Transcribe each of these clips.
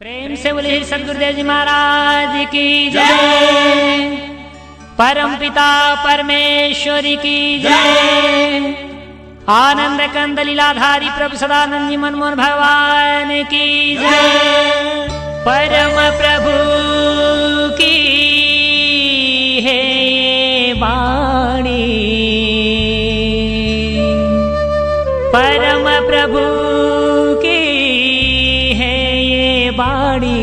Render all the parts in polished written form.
प्रेम से बोले सदगुरुदेव जी महाराज की जय। परम पिता परमेश्वरी की जय। आनंद कंद लीलाधारी प्रभु सदानंद जी मनमोहन भगवान की जय। परम प्रभु की है ये वाणी, परम प्रभु की है ये वाणी।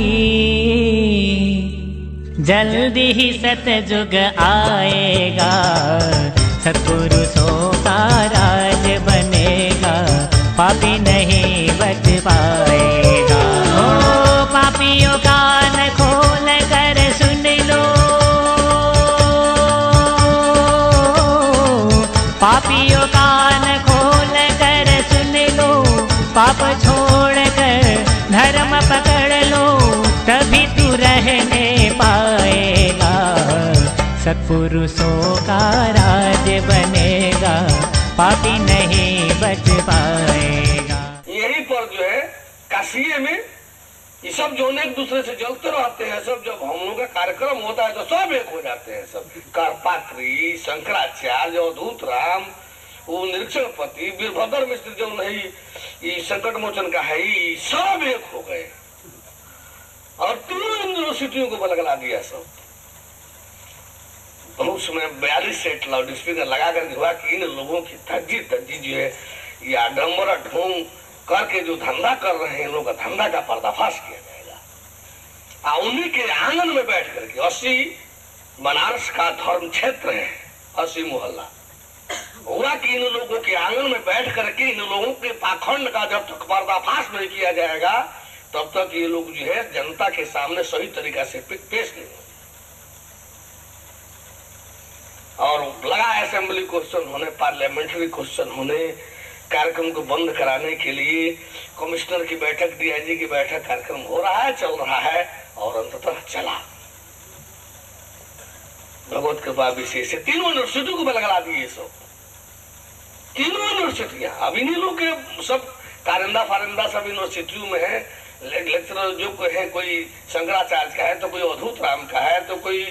जल्दी ही सतयुग आएगा, सत्पुरुषों का राज बनेगा, पापी नहीं बच पाएगा। ओ पापियों कान खोल कर सुन लो, पापियों कान खोल कर सुन लो, पाप छोड़ कर धर्म पकड़ लो, तभी तू रहने पाएगा, सत्पुरुषों का राज बनेगा, पापी नहीं बच पाएगा। यही पर जो है काशिये में ये सब जो एक दूसरे से जलते रहते हैं, सब जब हम लोग का कार्यक्रम होता है तो सब एक हो जाते हैं। सब करपात्री, शंकराचार्य, अवधूत राम, वो निरीक्षणपति, वीरभद्र मिश्र जो नहीं ये संकट मोचन का है, ये सब एक हो गए और तीनों यूनिवर्सिटियों को बलगला दिया सब। उसमें 42 सेट लाउड स्पीकर लगा कर हुआ कि इन लोगों की धज्जी जो है ये आडम्बर ढोंग करके जो धंधा कर रहे हैं, इन लोगों का धंधा का पर्दाफाश किया जाएगा। उन्हीं के आंगन में बैठ करके 80 बनारस का धर्म क्षेत्र है, 80 मोहल्ला हुआ कि इन लोगों के आंगन में बैठ करके इन लोगों के पाखंड का जब तक पर्दाफाश नहीं किया जाएगा तब तक ये लोग जो है जनता के सामने सही तरीका से पेश नहीं होंगे। और लगा असेंबली क्वेश्चन होने, पार्लियामेंट्री क्वेश्चन होने, कार्यक्रम को बंद कराने के लिए कमिश्नर की बैठक, डीआईजी की बैठक, कार्यक्रम हो रहा है, चल रहा है और अंततः चला। भगवत कृपा विशेष है, तीनों यूनिवर्सिटी को बलगला दिए सब, तीनों यूनिवर्सिटियां। अब इन्हीं लोग के सब कारिंदा फारिंदा सब यूनिवर्सिटियों में है। लेक्चरर जो कोई है, कोई शंकराचार्य का है तो कोई अवधूत राम का है तो कोई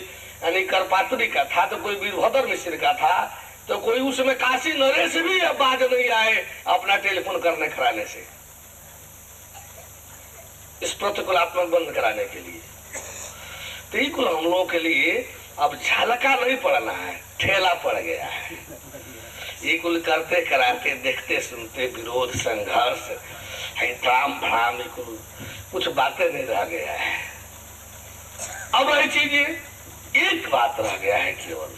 यानी करपात्री का था तो कोई वीरभद्र मिश्र का था तो कोई उसमें काशी नरेश भी अब बाज नहीं आए अपना टेलीफोन करने कराने से, इस प्रतिकूलात्मक बंद कराने के लिए। तो ये कुल हम लोगों के लिए अब झलका नहीं पड़ना है, ठेला पड़ गया है। ये कुल करते कराते देखते सुनते विरोध संघर्ष है, ड्राम भ्राम, कुछ बातें नहीं रह गया है। अब ये चीजें एक बात रह गया है केवल,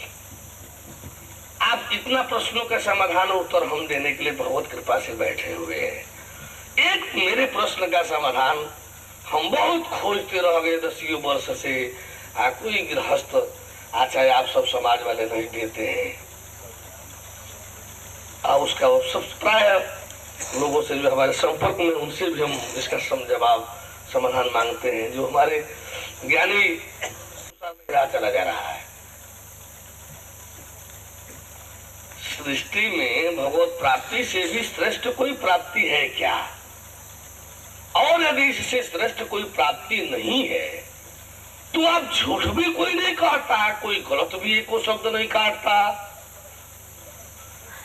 आप इतना प्रश्नों का समाधान उत्तर हम देने के लिए भगवत कृपा से बैठे हुए हैं। एक मेरे प्रश्न का समाधान हम बहुत खोजते रह गए 10 वर्ष से, कोई गृहस्थ आचार्य आप सब समाज वाले नहीं देते हैं। उसका सब प्राय लोगों से जो हमारे संपर्क में उनसे भी हम इसका जवाब समाधान मांगते हैं। जो हमारे ज्ञानी चला जा रहा है, सृष्टि में भगवत प्राप्ति से भी श्रेष्ठ कोई प्राप्ति है क्या? और यदि इससे श्रेष्ठ कोई प्राप्ति नहीं है तो आप झूठ भी कोई नहीं काटता, कोई गलत भी एक शब्द नहीं काटता।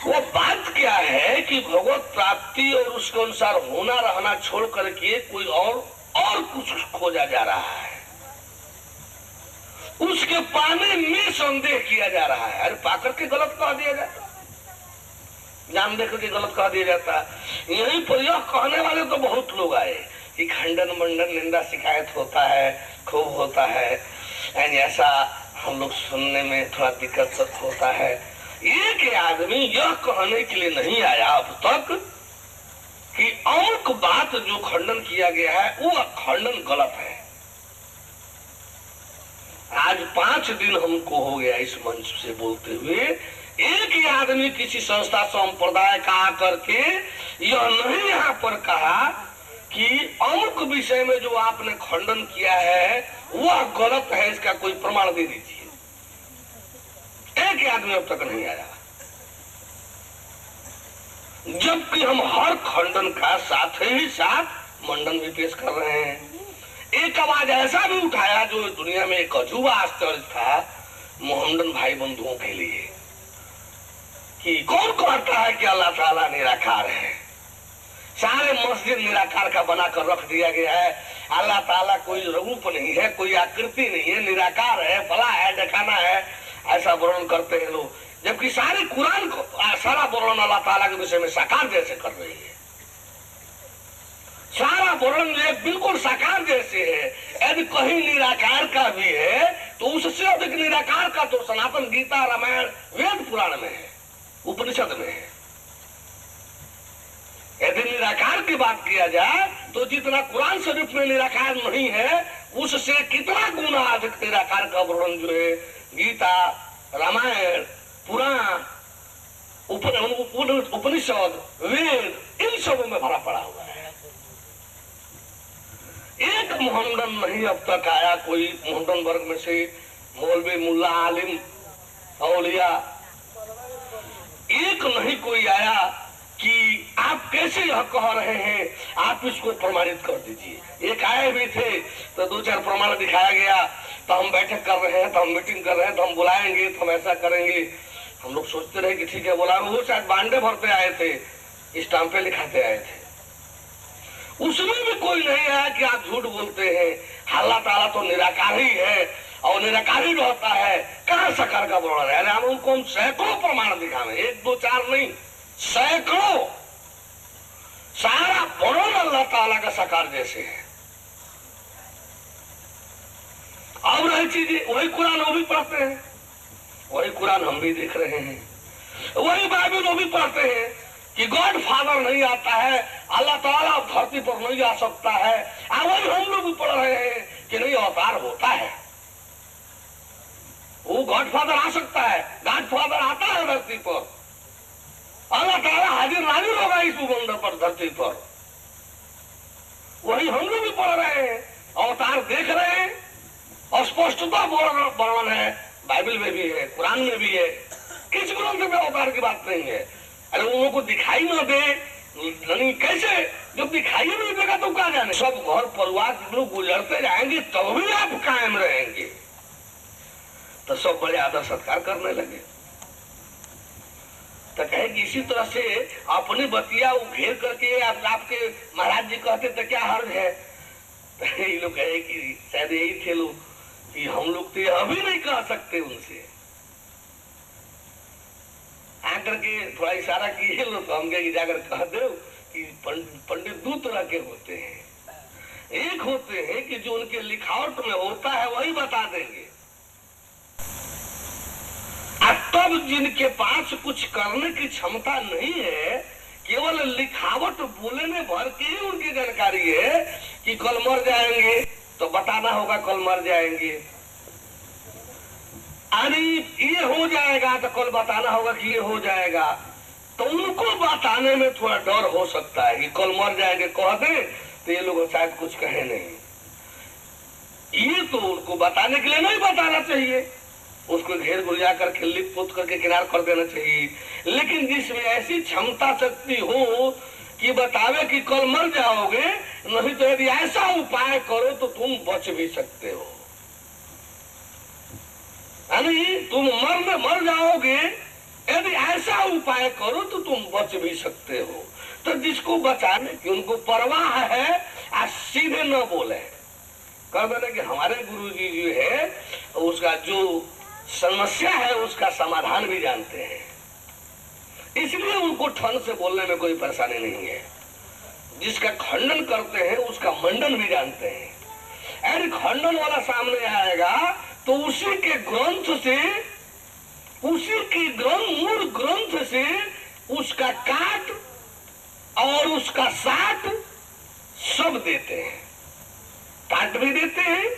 वो बात क्या है कि भगवत प्राप्ति और उसके अनुसार होना रहना छोड़ करके कोई और कुछ खोजा जा रहा है, उसके पाने में संदेह किया जा रहा है। अरे पाकर के गलत कह दिया जाता, जान देकर के गलत कह दिया जाता। यहीं पर यह कहने वाले तो बहुत लोग आए कि खंडन मंडन निंदा शिकायत होता है, खूब होता है, ऐसा हम लोग सुनने में थोड़ा दिक्कत होता है। एक आदमी यह कहने के लिए नहीं आया अब तक कि अमुक बात जो खंडन किया गया है वो खंडन गलत है। आज 5 दिन हमको हो गया इस मंच से बोलते हुए, एक ही आदमी किसी संस्था संप्रदाय का आकर के यह नहीं यहाँ पर कहा कि अमुक विषय में जो आपने खंडन किया है वह गलत है, इसका कोई प्रमाण दे दीजिए। एक आदमी अब तक नहीं आया, जबकि हम हर खंडन का साथ ही साथ मंडन भी पेश कर रहे हैं। एक आवाज ऐसा भी उठाया जो दुनिया में एक अजूबा आश्चर्य था मोहम्मदन भाई बंधुओं के लिए, कि कौन कहता है कि अल्लाह ताला निराकार है। सारे मस्जिद निराकार का बनाकर रख दिया गया है। अल्लाह ताला कोई रूप नहीं है, कोई आकृति नहीं है, निराकार है, फला है, ढकाना है, ऐसा वर्णन करते हैं लोग। जबकि सारे कुरान को सारा वर्णन अल्लाह ताला के विषय में साकार जैसे कर रही है। सारा वर्णन एक बिल्कुल साकार जैसे है। यदि कहीं निराकार का भी है तो उससे अधिक निराकार का तो सनातन गीता, रामायण, वेद पुराण में है, उपनिषद में है। यदि निराकार की बात किया जाए तो जितना कुरान शरीफ में निराकार नहीं है उससे कितना गुना अधिक निराकार का वर्णन जो है गीता, रामायण, पुराण, उपनिषद, वेद, इन सबों में भरा पड़ा हुआ है। एक मोहम्मदन नहीं अब तक आया कोई मोहम्मदन वर्ग में से, मौलवी, मुल्ला, आलिम, औलिया, एक नहीं कोई आया कि आप कैसे यह कह रहे हैं, आप इसको प्रमाणित कर दीजिए। एक आए भी थे तो 2-4 प्रमाण दिखाया गया, तो हम बैठक कर रहे हैं, तो हम मीटिंग कर रहे हैं, तो हम बुलाएंगे, तो हम ऐसा करेंगे। हम लोग सोचते रहे कि ठीक है बुलाएंगे। वो शायद बांडे भरते आए थे, स्टाम्पे लिखाते आए थे। उसमें भी कोई नहीं आया कि आप झूठ बोलते हैं, अल्लाह ताला तो निराकार ही है और निराकार ही रहता है, कहाँ साकार का वर्णन है। अरे हम उनको सैकड़ों प्रमाण दिखावे, 1, 2, 4 नहीं, सैकड़ों। सारा वर्णन अल्लाह ताला का साकार जैसे है। और रही चीजें वही कुरान वो भी पढ़ते हैं, वही कुरान हम भी देख रहे हैं, वही बाइबल वो भी पढ़ते हैं कि गॉड फादर नहीं आता है, अल्लाह ताला धरती पर नहीं आ सकता है। वही हम लोग भी पढ़ रहे हैं कि नहीं अवतार होता है, वो गॉड फादर आ सकता है, गॉड फादर आता है धरती पर, अल्लाह ताला हाजिर नाजिर होगा इस भूमंडल पर, धरती पर। वही हम लोग भी पढ़ रहे हैं, अवतार देख रहे हैं, और स्पष्टता वर्णन है, बाइबल में भी है, कुरान में भी है, किस ग्रंथ में अवतार की बात नहीं है। अरे उन को दिखाई ना दे, नहीं कैसे, जब दिखाई नहीं देगा तो क्या जाने। सब घर परिवार लोग गुजरते जाएंगे तब भी आप कायम रहेंगे, तो सब बड़े आदर सत्कार करने लगे। तो कहे कि इसी तरह से अपनी बतिया घेर करके आपके महाराज जी कहते तो क्या हर्ज है। तो ये लोग कहे कि शायद यही थे लोग कि हम लोग तो अभी नहीं कह सकते उनसे। आकर के थोड़ा इशारा किए लोग, हम कहे जाकर कह दो कि पंडित 2 तरह के होते हैं। एक होते हैं कि जो उनके लिखावट में होता है वही बता देंगे, तब जिनके पास कुछ करने की क्षमता नहीं है, केवल लिखावट बोलने भर के ही उनकी जानकारी है कि कल मर जाएंगे तो बताना होगा कल मर जाएंगे, अरे ये हो जाएगा तो कल बताना होगा कि ये हो जाएगा। तो उनको बताने में थोड़ा डर हो सकता है कि कल मर जाएंगे कह दे तो ये लोग शायद कुछ कहे नहीं। ये तो उनको बताने के लिए नहीं बताना चाहिए, उसको घेर गुरिया करके लिप पोत करके किनार कर देना चाहिए। लेकिन जिसमें ऐसी क्षमता शक्ति हो कि बतावे कि कल मर जाओगे, नहीं तो यदि ऐसा उपाय करो तो तुम बच भी सकते हो, यानी तुम मर जाओगे, यदि ऐसा उपाय करो तो तुम बच भी सकते हो। तो जिसको बचाने की उनको परवाह है, आज सीधे न बोले, कह देना कि हमारे गुरुजी जो है उसका जो समस्या है उसका समाधान भी जानते हैं, इसलिए उनको ठन से बोलने में कोई परेशानी नहीं है। जिसका खंडन करते हैं उसका मंडन भी जानते हैं। यदि खंडन वाला सामने आएगा तो उसी के ग्रंथ से, उसी के मूल ग्रंथ से उसका काट और उसका साट सब देते हैं, काट भी देते हैं,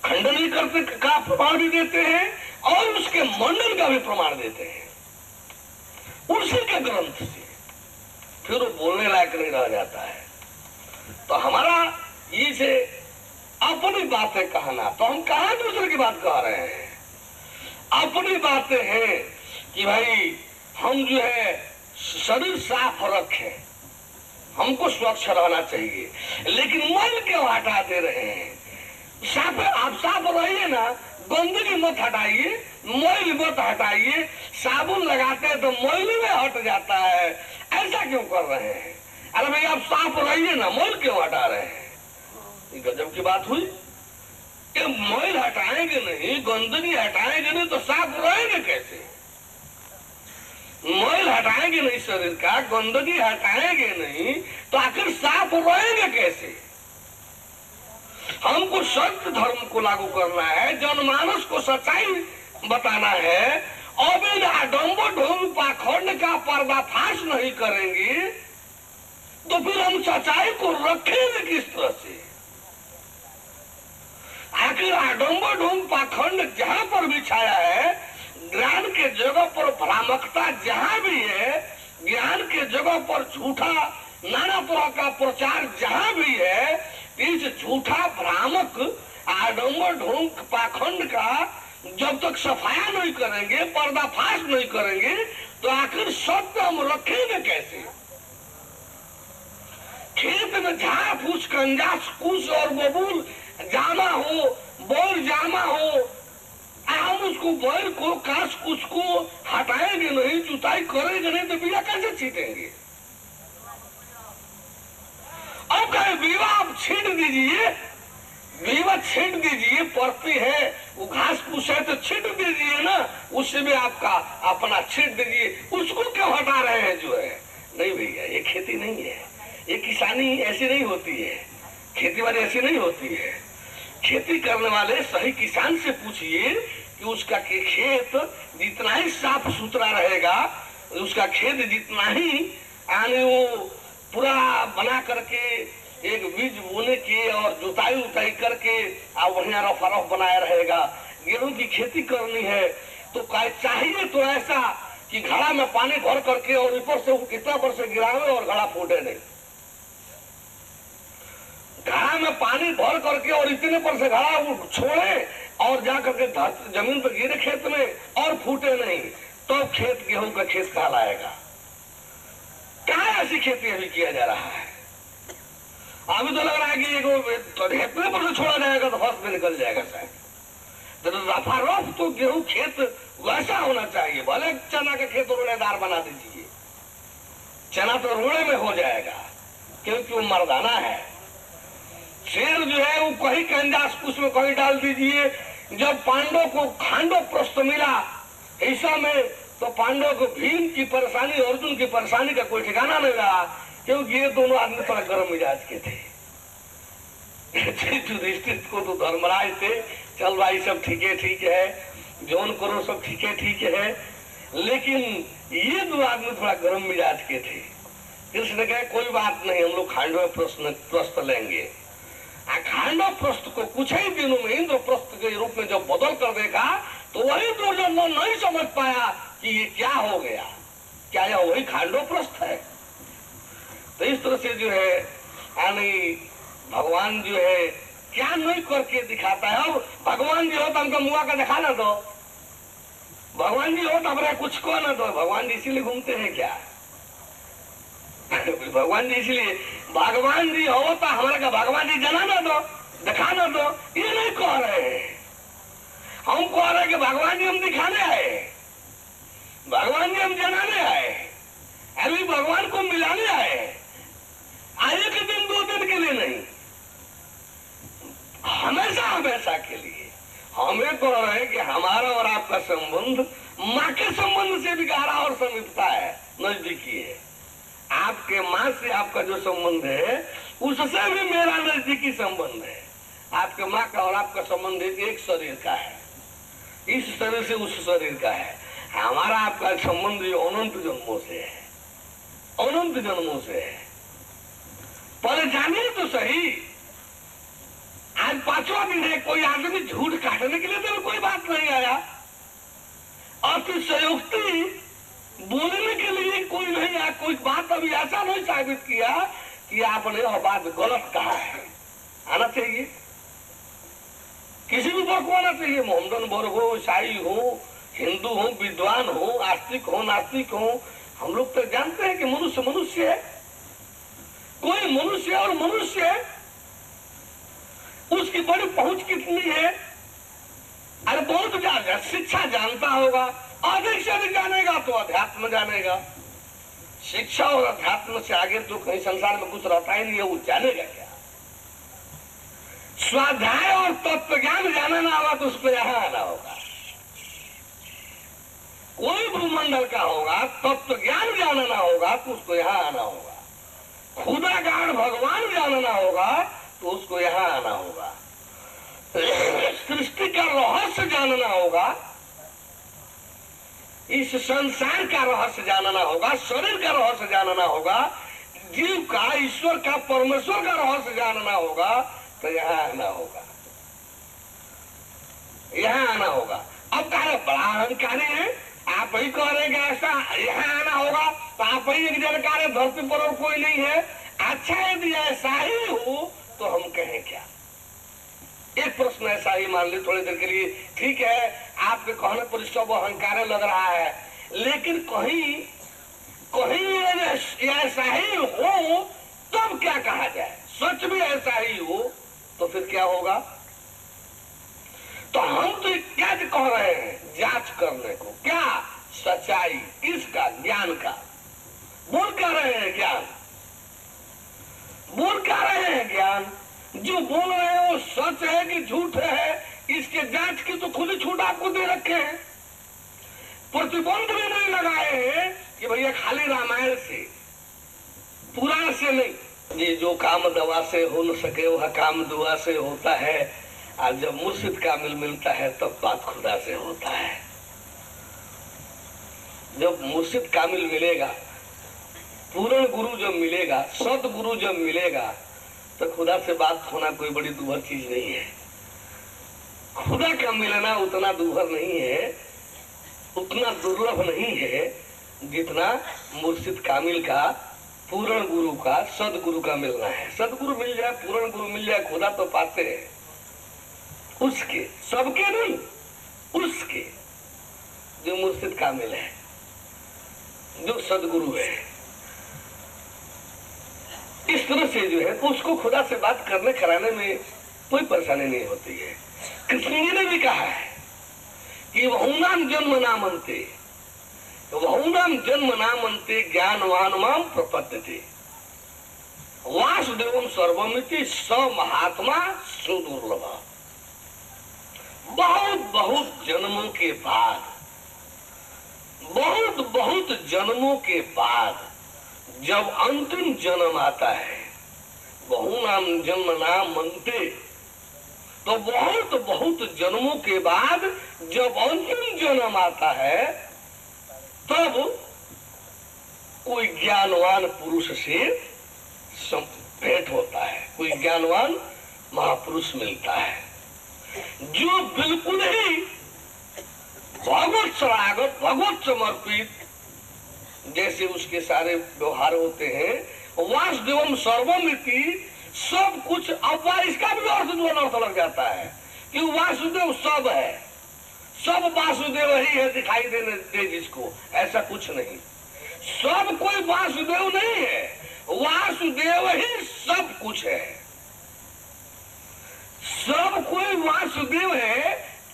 खंडन भी करते का प्रमाण भी देते हैं और उसके मंडन का भी प्रमाण देते हैं उसी के ग्रंथ से। फिर वो बोलने लायक नहीं रह जाता है। तो हमारा ये से अपनी बातें कहना, तो हम कहाँ दूसरे की बात कह रहे हैं, अपनी बातें हैं कि भाई हम जो है शरीर साफ रखें, हमको स्वच्छ रहना चाहिए, लेकिन मन क्यों हटा दे रहे हैं। साफ रहिए ना, गंदगी मत हटाइए, मैल मत हटाइए। साबुन लगाते हैं तो मैल में हट जाता है, ऐसा क्यों कर रहे हैं? अरे भाई आप साफ रहिए ना, मैल क्यों हटा रहे हैं? ये गजब की बात हुई कि मैल हटाएंगे नहीं, गंदगी हटाएंगे नहीं तो साफ रहेंगे कैसे? मैल हटाएंगे नहीं शरीर का, गंदगी हटाएंगे नहीं तो आखिर साफ रहेंगे कैसे? हमको सत्य धर्म को लागू करना है, जनमानस को सच्चाई बताना है। अवैध आडम्बर ढोंग पाखंड का पर्दाफाश नहीं करेंगे तो फिर हम सच्चाई को रखेंगे किस तरह से? आखिर आडम्बर ढोंग पाखंड जहां पर भी छाया है, ज्ञान के जगह पर भ्रामकता जहां भी है, ज्ञान के जगह पर झूठा नाना तरह का प्रचार जहां भी है, इस झूठा भ्रामक आडम्बर ढोंग पाखंड का जब तक सफाया नहीं करेंगे, पर्दाफाश नहीं करेंगे तो आखिर सत्य हम रखेंगे कैसे? खेत में झाड़ फूस कंजास कुश और बबूल जामा हो, बोल जामा हो, हम उसको बैल को काश कुछ को हटाएंगे नहीं, जुताई करेंगे नहीं तो बीजा कैसे छीटेंगे? अब कहे विवाह आप छीट दीजिए, विवाह छीट दीजिए, पड़ती है वो घास फूस है तो छीट दीजिए ना, उससे भी आपका अपना छीट दीजिए, उसको क्यों हटा रहे हैं? जो है नहीं भैया, ये खेती नहीं है, ये किसानी ऐसी नहीं होती है, खेती बाड़ी ऐसी नहीं होती है। खेती करने वाले सही किसान से पूछिए कि उसका खेत जितना ही साफ सुथरा रहेगा, उसका खेत जितना ही आने वो पूरा बना करके एक बीज बोने के और जुताई उताई करके और बढ़िया रफा रफ बनाया रहेगा। गेहूं की खेती करनी है तो चाहिए तो ऐसा कि घड़ा में पानी भर करके और ऊपर से कितना पर से गिरावे और घड़ा फूटे नहीं। घड़ा में पानी भर करके और इतने पर से घड़ा छोड़े और जा करके जमीन पर गिरे खेत में और फूटे नहीं, तो खेत गेहूं का खेत कहलाएगा। क्या ऐसी खेती अभी किया जा रहा है? अभी तो लग रहा है कि इतने पर से छोड़ा जाएगा तो फर्स्ट में निकल जाएगा शायद। तो रफा रफ तो गेहूं खेत वैसा होना चाहिए। भले चना का खेत रोड़ेदार बना दीजिए, चना तो रोड़े में हो जाएगा क्योंकि वो मर्दाना है। शेर जो है वो कहीं कंजास कुछ में कहीं डाल दीजिए। जब पांडव को खांडव प्रश्न मिला ऐसा में तो पांडव को भीम की परेशानी, अर्जुन की परेशानी का कोई ठिकाना नहीं रहा क्योंकि ये दोनों आदमी थोड़ा गर्म मिजाज के थे। युधिष्ठिर को तो धर्मराज थे, चल भाई सब ठीक है, जौन करो सब ठीक है, लेकिन ये दो आदमी थोड़ा गर्म मिजाज के थे। कृष्ण ने कहा कोई बात नहीं, हम लोग खांडव प्रश्न लेंगे। खांडव प्रश्न को कुछ ही दिनों में इंद्रप्रस्थ के रूप में जब बदल कर देखा तो वही दुर्योधन नहीं समझ पाया कि ये क्या हो गया, क्या यह वही खांडव प्रस्थ है। तो इस तरह से जो है यानी भगवान जो है क्या नहीं करके दिखाता है। अब भगवान जी हो तो हमको मुआ का दिखा ना दो, भगवान जी हो तो हमारा कुछ को ना दो। भगवान जी इसीलिए घूमते हैं क्या? भगवान जी इसलिए भगवान जी हो तो हमारे का भगवान जी जना ना दो, दिखा ना दो, ये नहीं कह रहे हैं। हम कह रहे हैं कि भगवान जी हम दिखाने आए, भगवान जी हम जनाने आए, अभी भगवान को मिलाने आए। एक दिन दो दिन के लिए नहीं, हमेशा के लिए। हमें कह रहे हैं कि हमारा और आपका संबंध माँ के संबंध से भी गहरा और समीपता है, नजदीकी है। आपके माँ से आपका जो संबंध है उससे भी मेरा नजदीकी संबंध है। आपके माँ का और आपका संबंध एक शरीर का है, इस शरीर से उस शरीर का है। हमारा आपका संबंध अनंत जन्मों से है, अनंत जन्मों से है। पर जानिए तो सही, आज 5वां दिन है, कोई आदमी झूठ काटने के लिए तो कोई बात नहीं आया और फिर संयुक्ति बोलने के लिए कोई नहीं आया। कोई बात अभी ऐसा नहीं साबित किया कि आपने वह बात गलत कहा है। आना चाहिए, किसी भी वर्ग को आना चाहिए, मोहम्मदन वर्ग हो, ईसाई हो, हिंदू हो, विद्वान हो, आस्तिक हो, नास्तिक हो। हम लोग तो जानते हैं कि मनुष्य मनुष्य है, कोई मनुष्य और मनुष्य है, उसकी बड़ी पहुंच कितनी है अरे बहुत ज्यादा शिक्षा जानता होगा, अधिक से अधिक जानेगा तो अध्यात्म जानेगा। शिक्षा और अध्यात्म से आगे तो कहीं संसार में कुछ रहता ही नहीं है, वो जानेगा क्या? स्वाध्याय और तत्व ज्ञान जानना होगा तो उसको यहाँ आना होगा। कोई भूमंडल का होगा, तत्व ज्ञान जानना होगा तो उसको यहाँ आना होगा। खुदा गाढ़ भगवान जानना होगा तो उसको यहाँ आना होगा। सृष्टि का रहस्य जानना होगा, इस संसार का रहस्य जानना होगा, शरीर का रहस्य जानना होगा, जीव का, ईश्वर का, परमेश्वर का रहस्य जानना होगा तो यहाँ आना होगा, यहाँ आना होगा। अब कहा बड़ा अहंकारी है, आप ही कह रहे हैं ऐसा यहाँ आना होगा तो आप ही एक जानकार है, धरती पर और कोई नहीं है। अच्छा यदि ऐसा ही हो तो हम कहें क्या? एक प्रश्न ऐसा ही मान ली थोड़ी देर के लिए, ठीक है आपके कहने पर सब अहंकार लग रहा है, लेकिन कहीं कहीं ऐसा ही हो तब क्या कहा जाए? सच में ऐसा ही हो तो फिर क्या होगा? तो हम तो क्या कह रहे हैं? जांच करने को। क्या? सच्चाई किसका? ज्ञान का। बोल क्या रहे हैं? ज्ञान। बोल क्या रहे हैं? ज्ञान। जो बोल रहे हैं वो सच है कि झूठ है, इसके जांच की तो खुद ही छूट आपको दे रखे हैं। प्रतिबंध भी नहीं लगाए हैं कि भैया खाली रामायण से, पुराण से नहीं। ये जो काम दवा से हो न सके वह काम दुआ से होता है, और जब मुर्शिद कामिल मिलता है तब बात खुदा से होता है। जब मुर्शिद कामिल मिलेगा, पूर्ण गुरु जब मिलेगा, सदगुरु जब मिलेगा तो खुदा से बात होना कोई बड़ी दुभर चीज नहीं है। खुदा का मिलना उतना दुभर नहीं है, उतना दुर्लभ नहीं है जितना मुर्शिद कामिल का, पूर्ण गुरु का, सदगुरु का मिलना है। सदगुरु मिल जाए, पूर्ण गुरु मिल जाए, खुदा तो पाते हैं। उसके, सबके नहीं, उसके जो मुर्शिद कामिल है, जो सदगुरु है, इस तरह से जो है उसको खुदा से बात करने कराने में कोई परेशानी नहीं होती है। कृष्ण जी ने भी कहा है कि वहुनाम जन्म नामन्ते, वहुनाम जन्म नामन्ते ज्ञानवान माम प्रपद्यते वासुदेवम सर्वमिति स महात्मा सुदुर्लभ। बहुत बहुत जन्मों के बाद, बहुत बहुत जन्मों के बाद जब अंतिम जन्म आता है, बहुनाम जन्म नाम मनते, तो बहुत बहुत जन्मों के बाद जब अंतिम जन्म आता है तब कोई ज्ञानवान पुरुष से भेंट होता है, कोई ज्ञानवान महापुरुष मिलता है जो बिल्कुल ही भगवत शरणागत, भगवत समर्पित जैसे उसके सारे व्यवहार होते हैं। वासुदेवम सर्वमिति, सब कुछ। अब इसका भी अर्थ लग जाता है कि वासुदेव सब है, सब वासुदेव ही है, दिखाई देने दे जिसको, ऐसा कुछ नहीं। सब कोई वासुदेव नहीं है, वासुदेव ही सब कुछ है। सब कोई वासुदेव है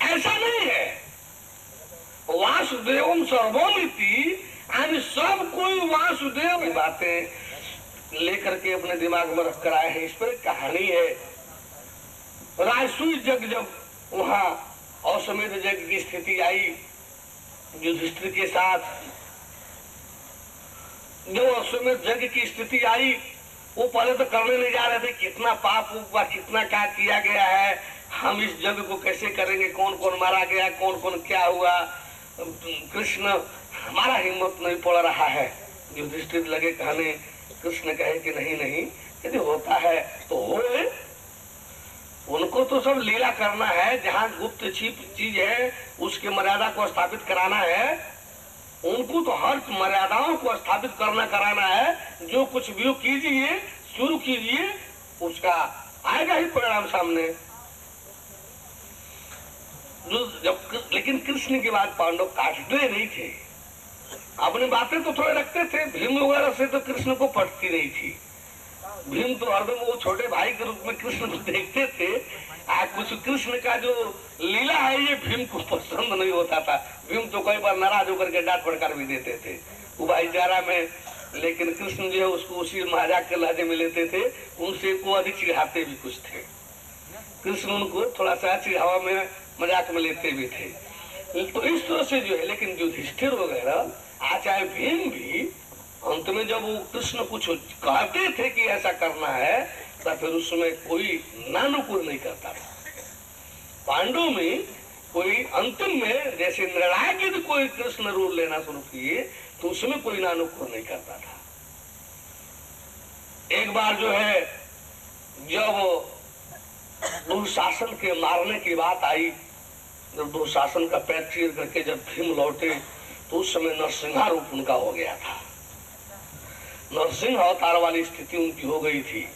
ऐसा नहीं है। वासुदेवम सर्वमिति यानी सब कोई वासुदेव की बातें लेकर के अपने दिमाग में रख कर आए हैं। इस पर एक कहानी है। राजसूय जग जब वहां अश्वमेध जग की स्थिति आई युधिष्ठिर के साथ, जो अश्वमेध जग की स्थिति आई वो पहले तो करने नहीं जा रहे थे, कितना पाप हुआ, कितना क्या किया गया है, हम इस जग को कैसे करेंगे, कौन कौन मारा गया, कौन कौन क्या हुआ। कृष्ण, हमारा हिम्मत नहीं पड़ रहा है। युधिष्ठिर लगे कहने, कृष्ण कहे कि नहीं नहीं, यदि होता है तो होए, उनको तो सब लीला करना है, जहाँ गुप्त छिप चीज है उसके मर्यादा को स्थापित कराना है, उनको तो हर मर्यादाओं को स्थापित करना कराना है। जो कुछ भी कीजिए, शुरू कीजिए, उसका आएगा ही परिणाम सामने। जब लेकिन कृष्ण की बात पांडव काटते नहीं थे, अपनी बातें तो थोड़े रखते थे, भीम वगैरह से तो कृष्ण को पटती नहीं थी। भीम तो हरदम वो छोटे भाई के रूप में कृष्ण को देखते थे। कुछ कृष्ण का जो लीला है ये भीम को पसंद नहीं होता था। भीम तो कई बार नाराज होकर के डांट फटकार भी देते थे वो भाईचारा में, लेकिन कृष्ण जो है उसको उसी मजाक के लहजे में लेते थे। उनसे को अधिक चिढ़ाते भी कुछ थे। कृष्ण उनको थोड़ा सा चिढ़ावा में मजाक में लेते भी थे। तो इस तरह से जो है, लेकिन युधिष्ठिर वगैरह चाहे भीम भी अंत में जब वो कृष्ण कुछ कहते थे कि ऐसा करना है तो फिर उसमें कोई नानुकूल नहीं करता था। पांडवों में कोई अंतिम में जैसे निर्णायक यदि कोई कृष्ण रूल लेना शुरू किए तो उसमें कोई नानुकूल नहीं करता था। एक बार जो है जब दुशासन के मारने की बात आई, जब दुशासन का पैर चीर करके जब भीम लौटे तो उस समय नरसिंहा रूप उनका हो गया था। नरसिंह अवतार वाली स्थिति उनकी हो गई थी।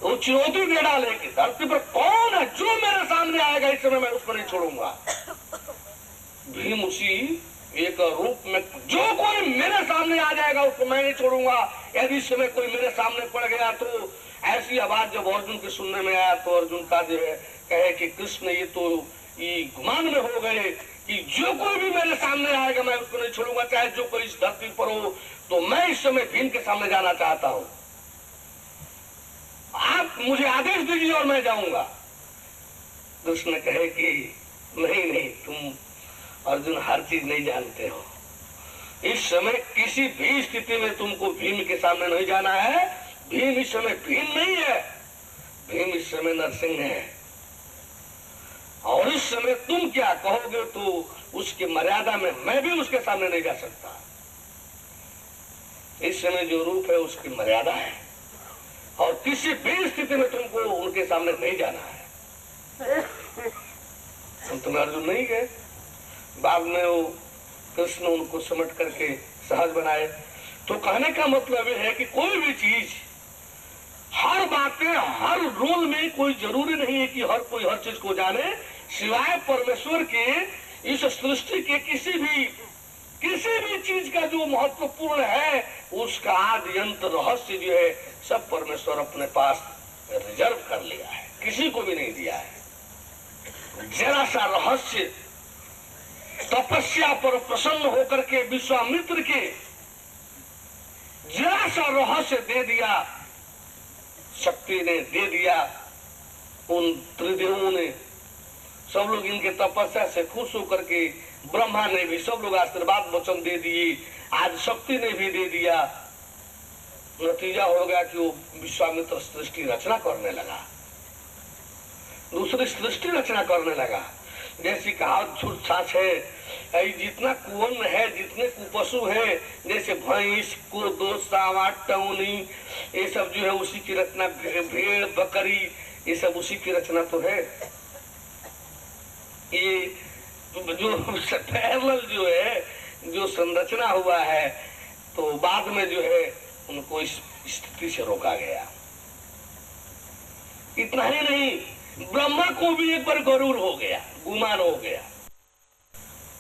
वो चुनौती दे डाले कि धरती पर कौन है जो मेरे सामने आएगा इस समय मैं उसको नहीं छोड़ूंगा। भीम उसी एक रूप में जो कोई मेरे सामने आ जाएगा उसको मैं नहीं छोड़ूंगा। यदि इस समय कोई मेरे सामने पड़ गया तो ऐसी आवाज जब अर्जुन के सुनने में आया तो अर्जुन का जो है कहे कि कृष्ण ये गुमान में हो गए कि जो कोई भी मेरे सामने आएगा मैं उसको नहीं छोड़ूंगा, चाहे जो कोई इस धरती पर हो। तो मैं इस समय भीम के सामने जाना चाहता हूं, आप मुझे आदेश दीजिए और मैं जाऊंगा। कृष्ण कहे कि नहीं तुम अर्जुन हर चीज नहीं जानते हो। इस समय किसी भी स्थिति में तुमको भीम के सामने नहीं जाना है। भीम इस समय भीम नहीं है, भीम इस समय नरसिंह है। और इस समय तुम क्या कहोगे तो उसकी मर्यादा में मैं भी उसके सामने नहीं जा सकता। इस समय जो रूप है उसकी मर्यादा है और किसी भी स्थिति में तुमको उनके सामने नहीं जाना है। तुम अर्जुन नहीं गए। बाद में वो कृष्ण उनको समझ करके सहज बनाए। तो कहने का मतलब ये है कि कोई भी चीज, हर बातें, हर रोल में कोई जरूरी नहीं है कि हर कोई हर चीज को जाने, सिवाय परमेश्वर के इस सृष्टि के किसी भी चीज का जो महत्वपूर्ण है उसका आदि अंत रहस्य जो है सब परमेश्वर अपने पास रिजर्व कर लिया है, किसी को भी नहीं दिया है। जरा सा रहस्य तपस्या पर प्रसन्न होकर के विश्वामित्र के जरा सा रहस्य दे दिया, शक्ति ने दे दिया। उन त्रिदेवों ने सब लोग इनके तपस्या से खुश होकर के, ब्रह्मा ने भी सब लोग आशीर्वाद वचन दे दिए, आज शक्ति ने भी दे दिया। नतीजा हो गया कि वो विश्वामित्र सृष्टि रचना करने लगा, दूसरी सृष्टि रचना करने लगा। जैसी कहावत झूठ साच है, जितना कुवन है, जितने कुपशु है, जैसे भैंस को दो सावा टौनी, ये सब जो है उसी की रचना, भेड़ बकरी ये सब उसी की रचना तो है। ये जो पैरेलल जो है जो संरचना हुआ है तो बाद में जो है उनको इस स्थिति से रोका गया। इतना ही नहीं, ब्रह्मा को भी एक बार गरूर हो गया, गुमान हो गया।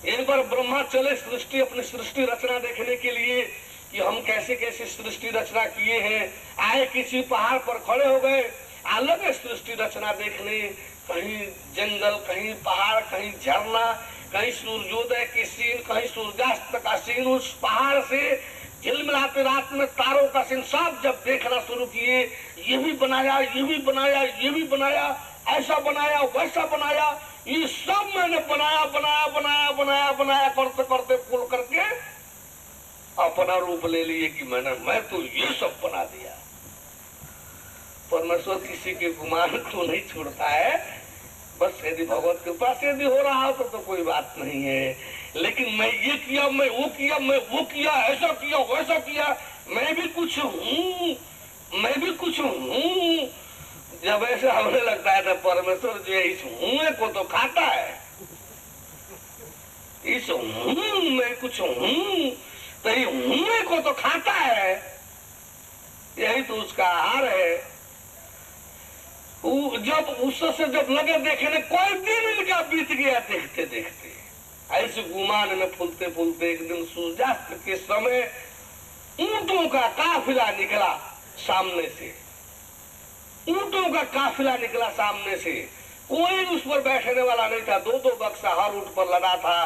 एक बार ब्रह्मा चले सृष्टि, अपनी सृष्टि रचना देखने के लिए कि हम कैसे कैसे सृष्टि रचना किए हैं। आए किसी पहाड़ पर खड़े हो गए, अलग सृष्टि रचना देखने, कहीं जंगल, कहीं पहाड़, कहीं झरना, कहीं सूर्योदय की सीन, कहीं सूर्यास्त का सीन। उस पहाड़ से झिलमिलाते रात में तारों का सीन सब जब देखना शुरू किए, ये भी बनाया, ये भी बनाया, ये भी बनाया, ऐसा बनाया, वैसा बनाया, ये सब मैंने बनाया बनाया बनाया बनाया बनाया करते करते पुल करके अपना रूप ले लिए कि मैं तो ये सब बना दिया। परमेश्वर किसी के गुमान को नहीं छोड़ता है। बस यदि भगवत कृपा से यदि हो रहा हो तो कोई बात नहीं है, लेकिन मैं ये किया, मैं वो किया, मैं वो किया, ऐसा किया, वैसा किया, मैं भी कुछ हूँ, मैं भी कुछ हूँ, जब ऐसा होने लगता है तो परमेश्वर जो है इस हूँ को तो खाता है। इस हूँ में कुछ हूँ तो ये हूँ को तो खाता है, यही तो उसका आहार है। जब उससे जब लगे देखने, कोई दिन इनका बीत गया देखते देखते, ऐसे गुमान में फूलते फूलते एक दिन सूर्यास्त के समय ऊंटों का काफिला निकला सामने से, ऊंटों का काफिला निकला सामने से, कोई उस पर बैठने वाला नहीं था, 2-2 बक्सा हर ऊंट पर लदा था।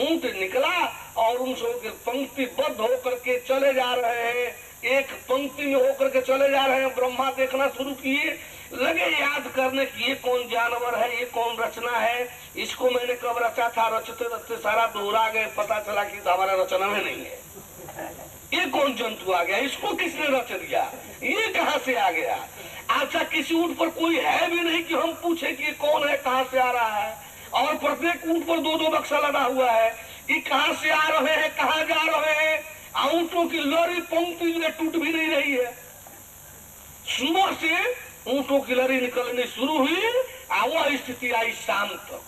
ऊंट निकला और उन सब के पंक्तिबद्ध होकर के चले जा रहे हैं, एक पंक्ति में होकर के चले जा रहे हैं। ब्रह्मा देखना शुरू किए, लगे याद करने की ये कौन जानवर है, ये कौन रचना है, इसको मैंने कब रचा था। रचते रचते सारा दोहरा गए, पता चला कि हमारा रचना में नहीं है। ये कौन जंतु आ गया, इसको किसने रच दिया, ये कहां से आ गया। अच्छा, किसी ऊंट पर कोई है भी नहीं कि हम पूछे कि ये कौन है, कहां से आ रहा है। और प्रत्येक ऊंट पर 2-2 बक्सा लगा हुआ है। ये कहां से आ रहे हैं, कहां जा रहे हैं। ऊंटों की लड़ी पंक्ति में टूट भी नहीं रही है। सुबह से ऊंटों की लड़ी निकलनी शुरू हुई, वह स्थिति आई शाम तक,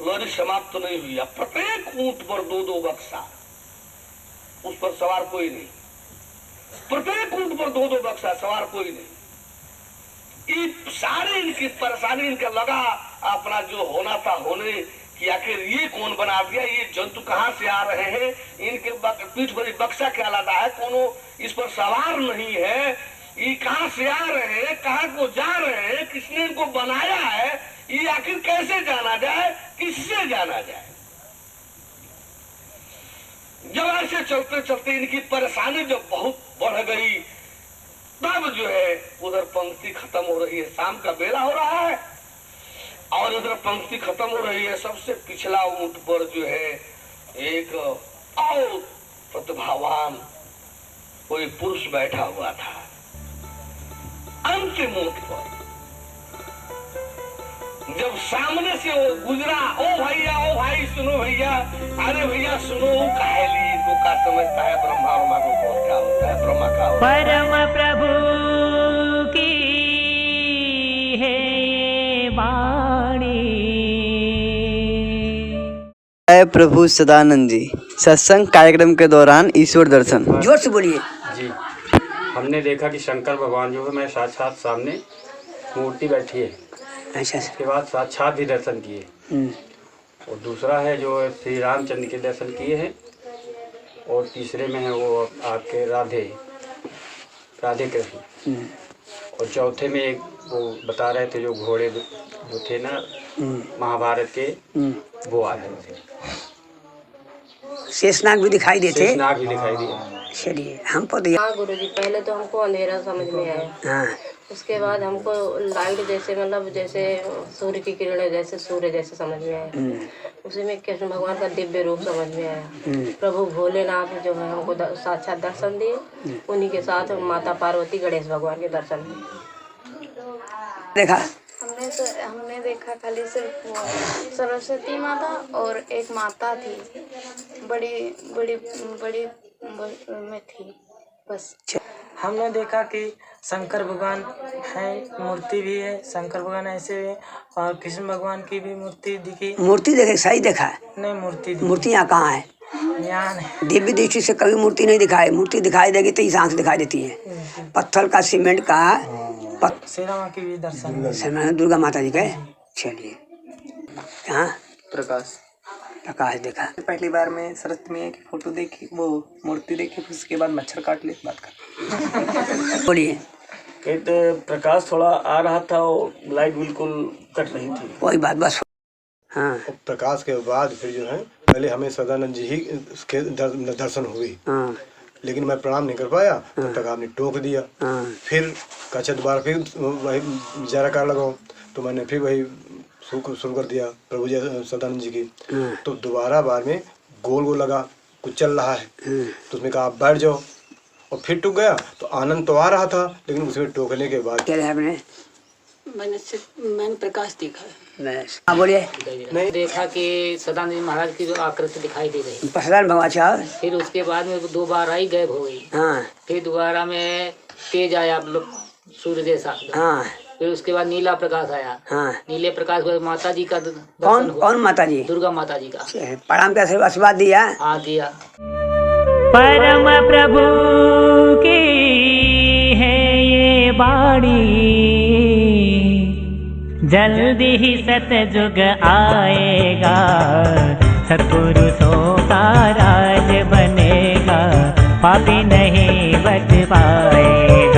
लड़ी समाप्त नहीं हुई। प्रत्येक ऊंट पर 2-2 बक्सा, उस पर सवार कोई नहीं। प्रत्येक ऊंट पर 2-2 बक्सा, सवार कोई नहीं। ये सारी इनकी परेशानी, इनका लगा अपना जो होना था होने कि आखिर ये कौन बना दिया, ये जंतु कहाँ से आ रहे हैं, इनके पीठ पर बक्सा क्या लादा है, कोनो इस पर सवार नहीं है, ये कहाँ से आ रहे हैं, कहाँ को जा रहे हैं, किसने इनको बनाया है, ये आखिर कैसे जाना जाए, किससे जाना जाए। जब ऐसे चलते चलते इनकी परेशानी जब बहुत बढ़ गई, तब जो है उधर पंक्ति खत्म हो रही है, शाम का बेला हो रहा है और उधर पंक्ति खत्म हो रही है। सबसे पिछला ऊंट पर जो है एक और प्रतिभावान कोई पुरुष बैठा हुआ था। अंतिम ऊंट पर जब सामने से वो गुजरा, ओ भैया, ओ भाई सुनो भैया, अरे भैया सुनो, काहेली इनको का समझता है ब्रह्मा वर्मा को कौन क्या होता है, ब्रह्मा का होता है। परम प्रभु की है ये वाणी। जय प्रभु सदानंद जी। सत्संग कार्यक्रम के दौरान ईश्वर दर्शन। जोर से बोलिए जी। हमने देखा कि शंकर भगवान जो है मैं साक्षात सामने मूर्ति बैठी है। अच्छा। उसके बाद साक्षात भी दर्शन किए। और दूसरा है जो श्री रामचंद्र के दर्शन किए हैं। और तीसरे में है वो आपके राधे कृष्ण। और चौथे में एक वो बता रहे थे जो घोड़े जो थे ना महाभारत के, वो आ रहे थे। शेषनाग भी दिखाई देते। शेषनाग भी दिखाई दिया। चलिए हमको तो हाँ गुरुजी, पहले तो हमको अंधेरा समझ में आया। हाँ। उसके बाद हमको लाइट जैसे, मतलब जैसे सूर्य की किरणें जैसे सूर्य जैसे समझ में आया। उसी में कृष्ण भगवान का दिव्य रूप समझ में आया। प्रभु भोलेनाथ जो है हमको साक्षात दर्शन दिए। उन्हीं के साथ माता पार्वती गणेश भगवान के दर्शन दिए। देखा हमने देखा खाली सिर्फ वो सरस्वती माता और एक माता थी, बड़ी में थी बस। हमने देखा कि शंकर भगवान है, मूर्ति भी है, शंकर भगवान ऐसे है, और कृष्ण भगवान की भी मूर्ति दिखी। मूर्ति देखे, सही देखा है। नहीं, मूर्ति यहाँ कहाँ है? यहाँ नहीं। दिव्य दृष्टि से कभी मूर्ति नहीं दिखाई। मूर्ति दिखाई देगी तो इस आंख दिखाई देती है। पत्थर का, सीमेंट का, श्री राम की भी दर्शन। दुर्गा माता जी के। चलिए हाँ, प्रकाश देखा। पहली बार मैं सरस्वती मैया की फोटो देखी, वो मूर्ति देखी, फिर उसके बाद मच्छर काट ले बात कर। बोलिए। कहते प्रकाश थोड़ा आ रहा था और लाइट बिल्कुल कट रही थी। कोई बात, बस। हाँ। प्रकाश के बाद फिर जो है पहले हमें सदानंद जी ही उसके दर्शन हुई। हाँ। लेकिन मैं प्रणाम नहीं कर पाया। हाँ। तब तक आपने टोक दिया। हाँ। फिर कच्चा दोबारा फिर वही जरा कार लगाओ, तो मैंने फिर वही शुरू कर दिया प्रभु जी सदानंद जी की। तो दोबारा बार में गोल गोल लगा, कुछ चल रहा है, तो उसमें कहा आप बैठ जाओ, और फिर टूक गया। तो आनंद तो आ रहा था, लेकिन उसमें टोकने के बाद क्या आपने? मैंने प्रकाश देखा है। हाँ बोलिए। नहीं देखा कि सदानंद जी महाराज की जो आकृति दिखाई दे रही। प्रसाद भगवान। फिर उसके बाद में 2 बार आई, गायब हो गई। हाँ। फिर दोबारा में तेज आया, सूर्य जैसा। हाँ। फिर उसके बाद नीला प्रकाश आया। हाँ। नीले प्रकाश में माता जी का कौन माता जी? दुर्गा माता जी का। प्रणाम का आशीर्वाद दिया। हाँ दिया। परम प्रभु की है ये वाणी, जल्दी ही सतयुग आएगा, सत्पुरुषों का राज बनेगा, पापी नहीं बच पाए।